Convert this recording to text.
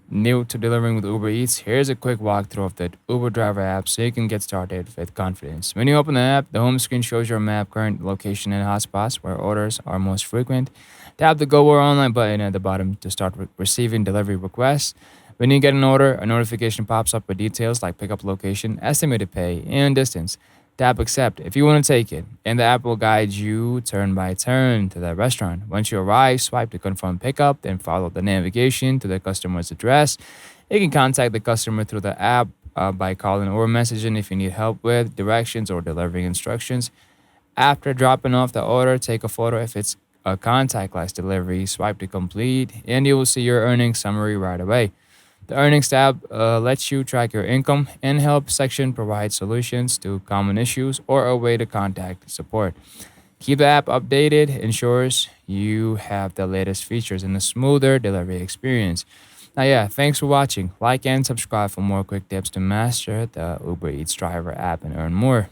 New to delivering with Uber Eats, here's a quick walkthrough of the Uber driver app so you can get started with confidence. When you open the app, the home screen shows your map, current location, and hotspots where orders are most frequent. Tap the Go or Online button at the bottom to start receiving delivery requests. When you get an order, a notification pops up with details like pickup location, estimated pay, and distance. Tap accept if you want to take it, and the app will guide you turn by turn to the restaurant. Once you arrive, swipe to confirm pickup, then follow the navigation to the customer's address. You can contact the customer through the app by calling or messaging if you need help with directions or delivering instructions. After dropping off the order, take a photo if it's a contactless delivery, swipe to complete, and you will see your earnings summary right away. The Earnings tab lets you track your income, and Help section provides solutions to common issues or a way to contact support. Keep the app updated, ensures you have the latest features and a smoother delivery experience. Now, yeah, thanks for watching. Like and subscribe for more quick tips to master the Uber Eats driver app and earn more.